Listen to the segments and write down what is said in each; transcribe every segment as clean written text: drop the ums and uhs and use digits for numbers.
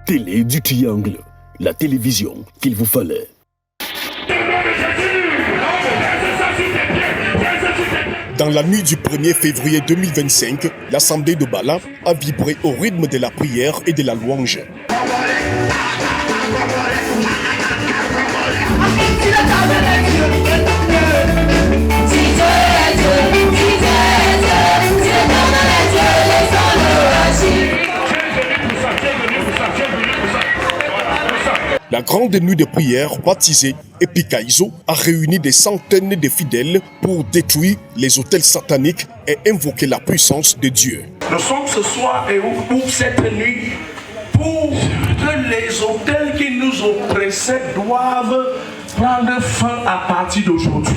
télé du triangle, la télévision qu'il vous fallait. Dans la nuit du 1er février 2025, l'Assemblée de Bala a vibré au rythme de la prière et de la louange. La grande nuit de prière, baptisée Epikaizo, a réuni des centaines de fidèles pour détruire les autels sataniques et invoquer la puissance de Dieu. Nous sommes ce soir et pour cette nuit pour que les autels qui nous oppressaient doivent prendre fin à partir d'aujourd'hui.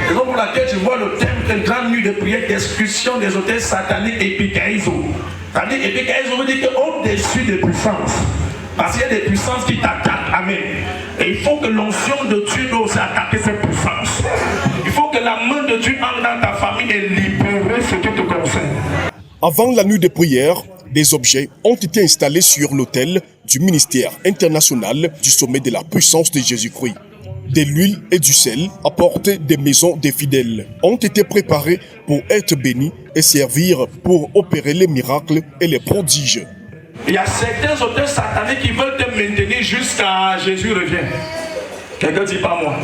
Et donc pour laquelle je vois le thème de grande nuit de prière d'exclusion des autels sataniques Epikaizo. C'est-à-dire Epikaizo veut dire qu'au-dessus des puissances. Parce qu'il y a des puissances qui t'attaquent. Amen. Et il faut que l'onction de Dieu nous attaque cette puissance. Il faut que la main de Dieu entre dans ta famille et libérer ce qui te concerne. Avant la nuit de prière, des objets ont été installés sur l'autel du ministère international du sommet de la puissance de Jésus-Christ. De l'huile et du sel apportés des maisons des fidèles ont été préparés pour être bénis et servir pour opérer les miracles et les prodiges. Il y a certains auteurs sataniques qui veulent te maintenir jusqu'à Jésus revient. Quelqu'un dit pas moi.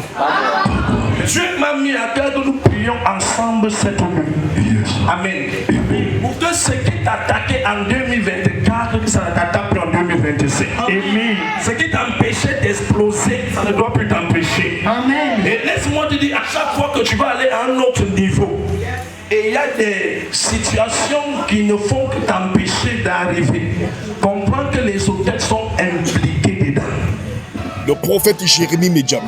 Dieu m'a mis à cœur que nous prions ensemble cette nuit. Amen. Pour que ce qui t'attaquait en 2024, ça ne t'attaque plus en 2025. Amen. Ce qui t'empêchait d'exploser, ça ne doit plus t'empêcher. Amen. Et laisse-moi te dire, à chaque fois que tu vas aller à un autre niveau, et il y a des situations qui ne font que t'empêcher d'arriver. Comprends que les autels sont impliqués dedans. Le prophète Jérémie Medja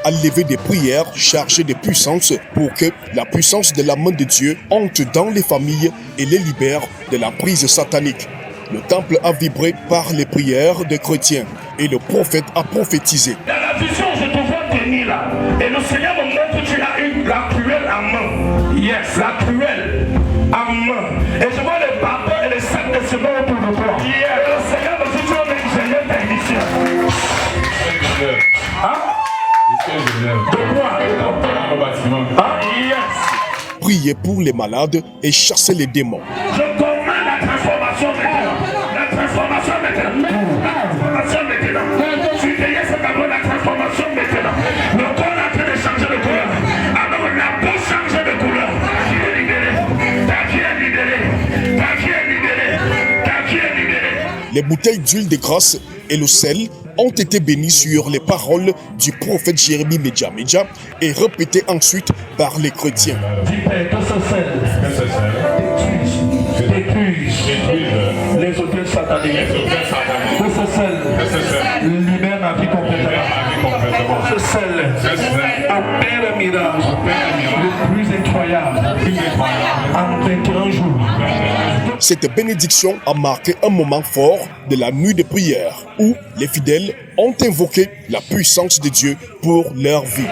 a levé des prières chargées de puissance pour que la puissance de la main de Dieu entre dans les familles et les libère de la prise satanique. Le temple a vibré par les prières des chrétiens et le prophète a prophétisé. Dans la vision, je te vois tenir là. Et le Seigneur me montre que tu as eu la cruelle en main. Yes, la cruelle en main. Et je vois les papas et les sacs de ciment autour de toi. Yes. Et le Seigneur me dit que tu es un ingénieur technicien. Hein? De quoi? Ah, yes. Priez pour les malades et chasser les démons. Je commande la transformation maintenant. La transformation maintenant. La transformation maintenant. Tu payes ce tableau, la transformation maintenant. Le corps est en train de changer de couleur. Alors la peau change de couleur. Ta vie est libérée. Ta vie est libérée. Ta vie est libérée. Ta vie est libérée. Les bouteilles d'huile de grâce et le sel ont été bénis sur les paroles du prophète Jérémie Medja et répétées ensuite par les chrétiens. Dis Père, que ce sel détruise les autels sataniques. Que ce sel libère ma vie complètement. Ce sel opère un miracle le plus incroyable en 21 jours. Cette bénédiction a marqué un moment fort de la nuit de prière où les fidèles ont invoqué la puissance de Dieu pour leur vie.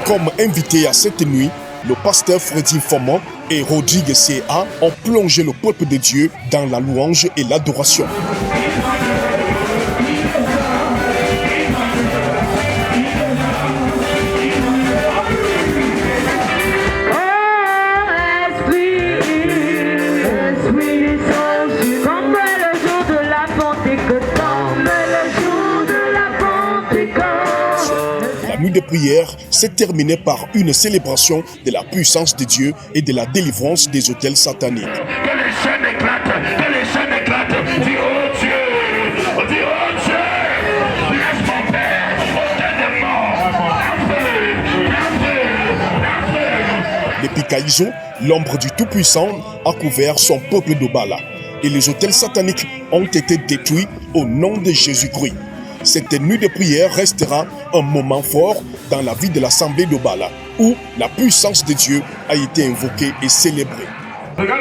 Comme invités à cette nuit, le pasteur Freddy Foman et Rodrigue C.A. ont plongé le peuple de Dieu dans la louange et l'adoration. La nuit de prière s'est terminée par une célébration de la puissance de Dieu et de la délivrance des autels sataniques. Que les chaînes éclatent, que les chaînes éclatent. Dis oh Dieu, dis oh Dieu, blesse mon Père, autel des morts. L'Epikaizo, l'ombre du Tout-Puissant, a couvert son peuple de Bala. Et les autels sataniques ont été détruits au nom de Jésus-Christ. Cette nuit de prière restera un moment fort dans la vie de l'Assemblée de Bala, où la puissance de Dieu a été invoquée et célébrée. Regarde